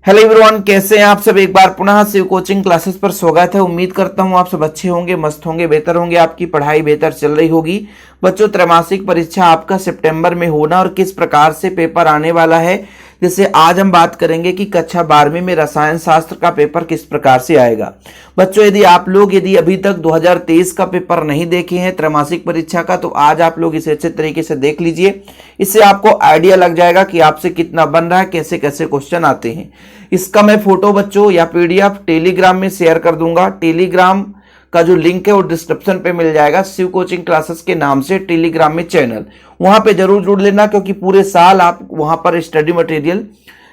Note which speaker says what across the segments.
Speaker 1: Hello everyone, कैसे हैं आप सब। एक बार पुनः शिव कोचिंग क्लासेस पर स्वागत है। उम्मीद करता हूं आप सब अच्छे होंगे, मस्त होंगे, बेहतर होंगे, आपकी पढ़ाई बेहतर चल रही होगी। बच्चों, त्रैमासिक परीक्षा आपका सितंबर में होना और किस प्रकार से पेपर आने वाला है, जैसे आज हम बात करेंगे कि कक्षा 12वीं में रसायन शास्त्र का पेपर किस प्रकार से आएगा। बच्चों, यदि अभी तक 2023 का पेपर नहीं देखे हैं त्रैमासिक परीक्षा का, तो आज आप लोग इसे अच्छे तरीके से देख लीजिए। इससे आपको आइडिया लग जाएगा कि आपसे कितना बन रहा है, कैसे कैसे क्वेश्चन आते हैं। इसका मैं फोटो बच्चों या पीडीएफ टेलीग्राम में शेयर कर दूंगा। टेलीग्राम का जो लिंक है वो डिस्क्रिप्शन पे मिल जाएगा। शिव कोचिंग क्लासेस के नाम से टेलीग्राम में चैनल, वहां पे जरूर जुड़ लेना, क्योंकि पूरे साल आप वहां पर स्टडी मटेरियल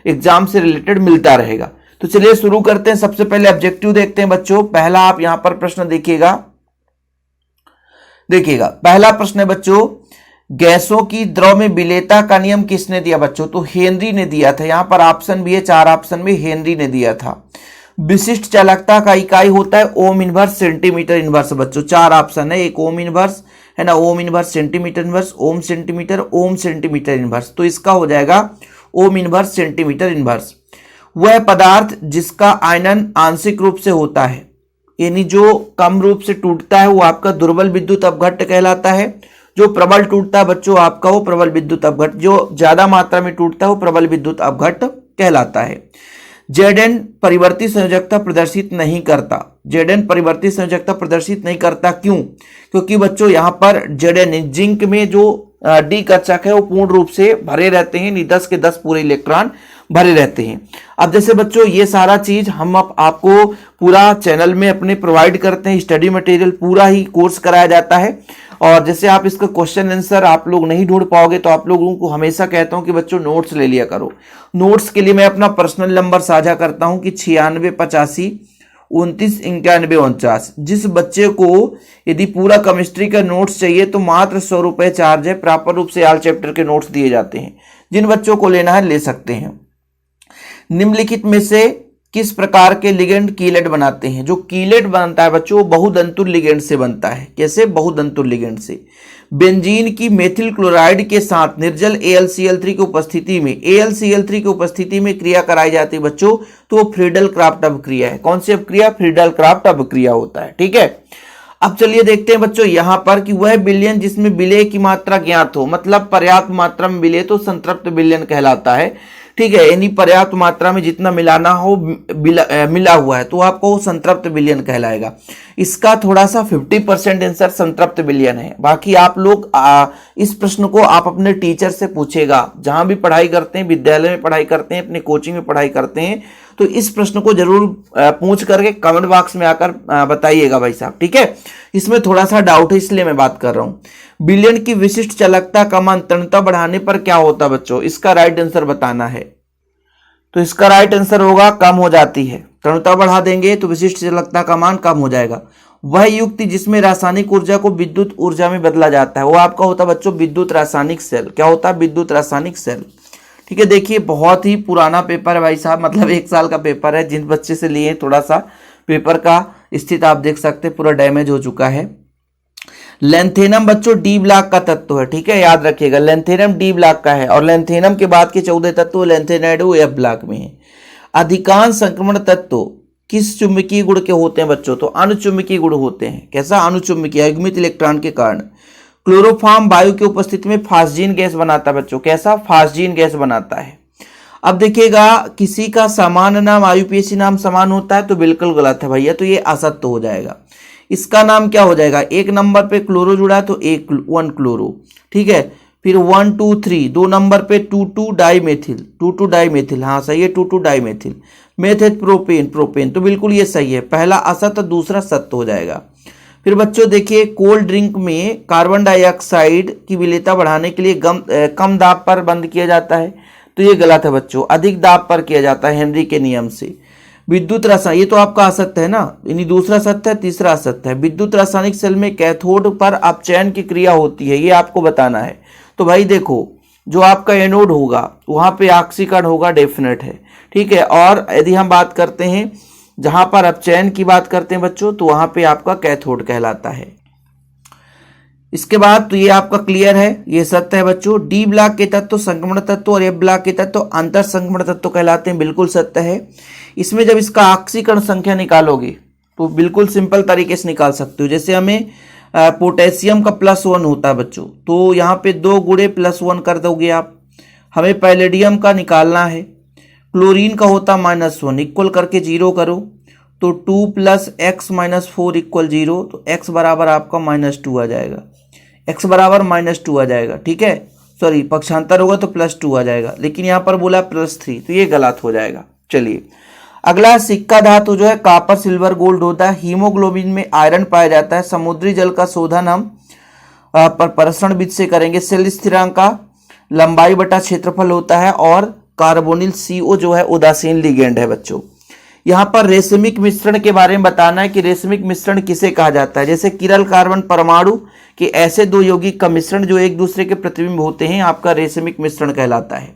Speaker 1: एग्जाम से रिलेटेड मिलता रहेगा। तो चलिए शुरू करते हैं। सबसे पहले ऑब्जेक्टिव देखते हैं बच्चों। पहला आप यहां पर प्रश्न देखिएगा। पहला प्रश्न है बच्चों, गैसों की द्रव में विलेयता का नियम किसने दिया बच्चों? तो हेनरी ने दिया था। यहां पर ऑप्शन भी है, 4 ऑप्शन में हेनरी ने दिया था। विशिष्ट चालकता का इकाई होता है ओम इनवर्स सेंटीमीटर इनवर्स। बच्चों 4 ऑप्शन है, एक ओम इनवर्स है ना, ओम इनवर्स सेंटीमीटर इनवर्स, ओम सेंटीमीटर, ओम सेंटीमीटर इनवर्स। तो इसका हो जाएगा ओम इनवर्स सेंटीमीटर इनवर्स। वह पदार्थ जिसका आयनन आंशिक रूप से होता है, यानी जो कम रूप से टूटता है, वो आपका दुर्बल विद्युत अपघट्ट कहलाता है। जो प्रबल टूटता है बच्चों आपका, वो प्रबल विद्युत अपघट्ट। जो ज्यादा मात्रा में टूटता है वो प्रबल विद्युत अपघट्ट कहलाता है। जेडएन परिवर्ती संयोजकता प्रदर्शित नहीं करता। जेडएन परिवर्ती संयोजकता प्रदर्शित नहीं करता, क्यों? क्योंकि बच्चों यहां पर जेडएन जिंक में जो डी कक्षक है वो पूर्ण रूप से भरे रहते हैं, 10 के 10 पूरे इलेक्ट्रॉन भरे रहते हैं। अब जैसे बच्चों ये सारा चीज हम आपको पूरा चैनल में अपने प्रोवाइड करते हैं। स्टडी मटेरियल पूरा ही कोर्स कराया जाता है। और जैसे आप इसका क्वेश्चन आंसर आप लोग नहीं ढूंढ पाओगे, तो आप लोगों को हमेशा कहता हूं कि बच्चों नोट्स ले लिया करो। नोट्स के लिए मैं अपना पर्सनल नंबर साझा करता हूं कि 9685299149। जिस बच्चे को यदि पूरा केमिस्ट्री का नोट्स चाहिए तो मात्र 100 रुपए चार्ज है। प्रॉपर रूप से ऑल चैप्टर के नोट्स दिए जाते हैं। जिन बच्चों को लेना है ले सकते हैं। निम्नलिखित में से किस प्रकार के लिगेंड कीलेट बनाते हैं? जो कीलेट बनता है बच्चों वो बहुतंतुर लिगेंड से बनता है। कैसे? बहुतंतुर लिगेंड से। बेंजीन की मेथिल क्लोराइड के साथ निर्जल AlCl3 की उपस्थिति में AlCl3 की उपस्थिति में क्रिया कराई जाती है बच्चों, तो वो फ्रीडल क्राफ्ट अभिक्रिया है। कौन सी अभिक्रिया? फ्रीडल क्राफ्ट अभिक्रिया होता है। ठीक है। अब चलिए देखते हैं बच्चों यहां पर कि वह विलयन जिसमें विलेय की मात्रा ज्ञात हो, मतलब पर्याप्त मात्रा में विलेय, तो संतृप्त विलयन कहलाता है। ठीक है, यानी पर्याप्त मात्रा में जितना मिलाना हो मिला हुआ है तो आपको वो संतृप्त विलयन कहलाएगा। इसका थोड़ा सा 50% आंसर संतृप्त विलयन है। बाकी आप लोग इस प्रश्न को आप अपने टीचर से पूछेगा, जहां भी पढ़ाई करते हैं, विद्यालय में पढ़ाई करते हैं, अपने कोचिंग में पढ़ाई करते हैं, तो इस प्रश्न को जरूर पूछ करके कमेंट बॉक्स में आकर बताइएगा भाई साहब। ठीक है, इसमें थोड़ा सा डाउट है इसलिए मैं बात कर रहा हूं। विलयन की विशिष्ट चालकता का मान तन्यता बढ़ाने पर क्या होता है बच्चों? इसका राइट आंसर बताना है। तो इसका राइट आंसर होगा कम हो जाती है। तन्यता बढ़ा देंगे तो विशिष्ट चालकता का मान कम हो जाएगा। वह युक्ति जिसमें रासायनिक ऊर्जा को विद्युत ऊर्जा में बदला जाता है वो आपका होता है बच्चों विद्युत रासायनिक सेल। क्या होता है? विद्युत रासायनिक सेल। ठीक है, देखिए बहुत ही पुराना पेपर है भाई साहब, मतलब 1 साल का पेपर है। जिन बच्चे से लिए थोड़ा सा पेपर का स्थिति आप देख सकते हैं, पूरा डैमेज हो चुका है। लेंथेनम बच्चों डी ब्लॉक का तत्व है। ठीक है, याद रखिएगा लेंथेनम डी ब्लॉक का है, और लेंथेनम के बाद के 14 तत्व लेंथेनाइड एफ ब्लॉक में है। अधिकांश संक्रमण तत्व किस चुंबकीय गुण के होते हैं बच्चों? तो अनुचुंबकीय गुण होते हैं। कैसा? अनुचुंबकीय, युग्मित इलेक्ट्रॉन के कारण। क्लोरोफॉर्म वायु की उपस्थिति में फास्जीन गैस बनाता है बच्चों। कैसा? फास्जीन गैस बनाता है। अब देखिएगा, किसी का सामान्य नाम आयुपीएसी नाम समान होता है तो बिल्कुल गलत है भैया, तो ये असत्य हो जाएगा। इसका नाम क्या हो जाएगा? 1 नंबर पे क्लोरो जुड़ा है तो 1 क्लोरो। ठीक है, फिर 1 2 3, 2 नंबर पे 2 डाइमेथिल, 2 डाइमेथिल, हाँ सही है, 2 डाइमेथिल। मेथेट प्रोपेन, तो बिल्कुल ये सही है। पहला असत्य, दूसरा सत्य हो जाएगा। फिर बच्चों देखिए, कोल्ड ड्रिंक में कार्बन डाइऑक्साइड की विलेयता बढ़ाने के लिए कम दाब पर बंद किया जाता है, तो ये गलत है बच्चों। अधिक दाब पर किया जाता है हेनरी के नियम से। विद्युत रासायनिक, ये तो आपका असत्य है ना, यानी दूसरा सत्य है, तीसरा असत्य है। विद्युत रासायनिक सेल में कैथोड पर अपचयन की क्रिया होती है, ये आपको बताना है। तो भाई देखो, जो आपका एनोड होगा वहां पे ऑक्सीकरण होगा, डेफिनेट है। ठीक है, और यदि हम बात करते हैं जहां पर अपचयन की बात करते हैं बच्चों, तो वहां पे आपका कैथोड कहलाता है। इसके बाद तो ये आपका क्लियर है, ये सत्य है बच्चों। डी ब्लॉक के तत्व संक्रमण तत्व और एफ ब्लॉक के तत्व अंतर संक्रमण तत्व कहलाते हैं, बिल्कुल सत्य है। इसमें जब इसका ऑक्सीकरण संख्या निकालोगे तो बिल्कुल सिंपल तरीके से निकाल सकते हो। जैसे हमें पोटेशियम का +1 होता है बच्चों, तो यहाँ पे 2 गुणे +1 कर दोगे आप। हमें पैलेडियम का निकालना है, क्लोरीन का होता -1, इक्वल करके 0 करो तो 2 + x - 4 = 0, तो x बराबर आपका -2 आ जाएगा, x बराबर -2 आ जाएगा। ठीक है, सॉरी पक्षांतर होगा तो +2 आ जाएगा, लेकिन यहाँ पर बोला +3, तो ये गलत हो जाएगा। चलिए अगला सिक्का धातु जो है कॉपर सिल्वर गोल्ड होता है। हीमोग्लोबिन में आयरन पाया जाता है। समुद्री जल का शोधन हम पर प्रसरण विधि से करेंगे। सेल स्थिरांक का लंबाई बटा क्षेत्रफल होता है और कार्बोनिल CO जो है उदासीन लिगेंड है बच्चों। यहाँ पर रेशमिक मिश्रण के बारे में बताना है कि रेशमिक मिश्रण किसे कहा जाता है। जैसे किरल कार्बन परमाणु के ऐसे 2 यौगिक का मिश्रण जो एक दूसरे के प्रतिबिंब होते हैं आपका रेशमिक मिश्रण कहलाता है।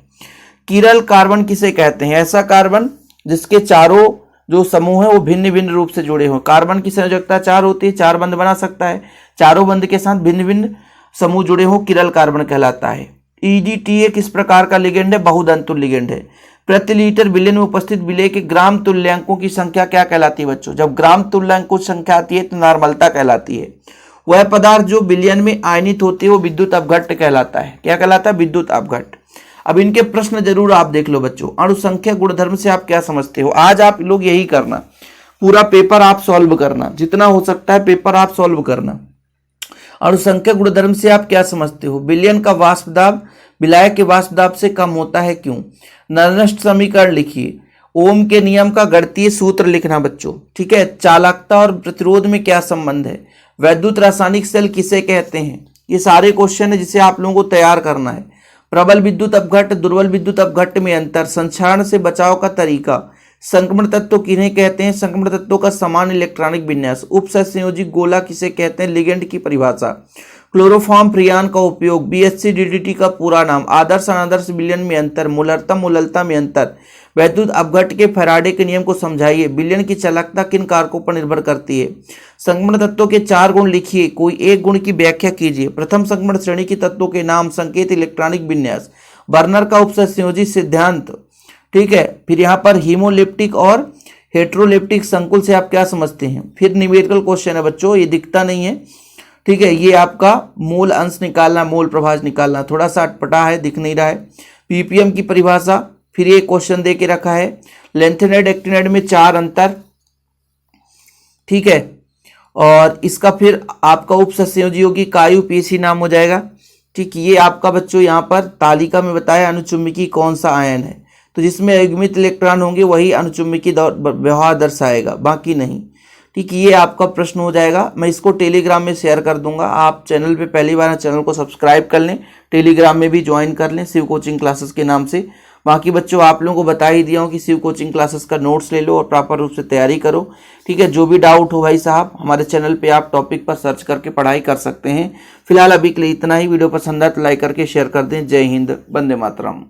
Speaker 1: किरल कार्बन किसे कहते हैं? ऐसा कार्बन जिसके चारों जो समूह है वो भिन्न भिन्न रूप से जुड़े हों। कार्बन की संयोजकता 4 होती है, 4 बंध बना सकता है, चारों बंध के साथ भिन्न भिन्न समूह जुड़े हों, किरल कार्बन कहलाता है। EDTA किस प्रकार का लिगेंड है? बहुधंतुल लिगेंड है। प्रति लीटर विलयन में उपस्थित विलय के ग्राम तुल्यांकों की संख्या क्या कहलाती है बच्चों? जब ग्राम तुल्यांकों की संख्या आती है तो नॉर्मलता कहलाती है। वह पदार्थ जो विलयन में आयनित होते हैं वो विद्युत अपघट्ट कहलाता है। क्या कहलाता है? विद्युत अपघट्ट। अब इनके प्रश्न जरूर आप देख लो बच्चों। अणुसंख्या गुणधर्म से आप क्या समझते हो? आज आप लोग यही करना, पूरा पेपर आप सॉल्व करना, जितना हो सकता है पेपर आप सॉल्व करना। अणुसंख्या गुणधर्म से आप क्या समझते हो? विलयन का वाष्प दाब विलायक के वाष्प दाब से कम होता है, क्यों? नर्नस्ट समीकरण लिखिए। ओम के नियम का गणितीय सूत्र लिखना बच्चों। ठीक है। चालकता और प्रतिरोध में क्या संबंध है? वैद्युत रासायनिक सेल किसे कहते हैं? ये सारे क्वेश्चन है जिसे आप लोगों को तैयार करना है। प्रबल विद्युत अपघट्ट दुर्बल विद्युत अपघट्ट में अंतर, संक्षारण से बचाव का तरीका, संक्रमण तत्व किन्हें कहते हैं? संक्रमण तत्वों का समान इलेक्ट्रॉनिक विन्यास, उपसंयोजी गोला किसे कहते हैं? लिगेंड की परिभाषा, क्लोरोफॉर्म फ्रियान का उपयोग, BHC DDT का पूरा नाम, आदर्श अनादर्श विलयन में अंतर, मूलरता मूललता में अंतर, वैद्युत अपघट्ट के फैराडे के नियम को समझाइए, विलयन की चालकता किन कारकों पर निर्भर करती है? संक्रमण तत्वों के 4 गुण लिखिए, कोई एक गुण की व्याख्या कीजिए। प्रथम संक्रमण श्रेणी के तत्वों के नाम, संकेत, इलेक्ट्रॉनिक विन्यास, बर्नर का उपसंयोजी सिद्धांत। ठीक है। फिर यहाँ पर हीमोलेप्टिक और हेट्रोलेप्टिक संकुल से आप क्या समझते हैं? फिर न्यूमेरिकल क्वेश्चन है बच्चों, ये दिखता नहीं है। ठीक है। ये आपका मोल अंश निकालना, मोल प्रभाज निकालना, थोड़ा सा अटपटा है, दिख नहीं रहा है। ppm की परिभाषा, फिर ये क्वेश्चन दे के रखा है। लेंथेनाइड एक्टिनाइड में 4 अंतर। ठीक है। और इसका फिर आपका उपसंयोजी होगी कायु PC नाम हो जाएगा। ठीक। ये आपका बच्चों यहाँ पर तालिका में बताया अनुचुंबकी कौन सा आयन है, तो जिसमें युग्मित इलेक्ट्रॉन होंगे वही अनुचुंबकी व्यवहार दर्शाएगा, बाकी नहीं। ठीक। ये आपका प्रश्न हो जाएगा। मैं इसको टेलीग्राम में शेयर कर दूंगा। आप चैनल पे पहली बार चैनल को सब्सक्राइब कर लें, टेलीग्राम में भी ज्वाइन कर लें शिव कोचिंग क्लासेस के नाम से। बाकी बच्चों आप लोगों को बता ही दिया हूँ कि शिव कोचिंग क्लासेस का नोट्स ले लो और प्रॉपर रूप से तैयारी करो। ठीक है। जो भी डाउट हो भाई साहब हमारे चैनल पे आप टॉपिक पर सर्च करके पढ़ाई कर सकते हैं। फिलहाल अभी के लिए इतना ही। वीडियो पसंद आए तो लाइक करके शेयर कर दें। जय हिंद, वंदे मातरम।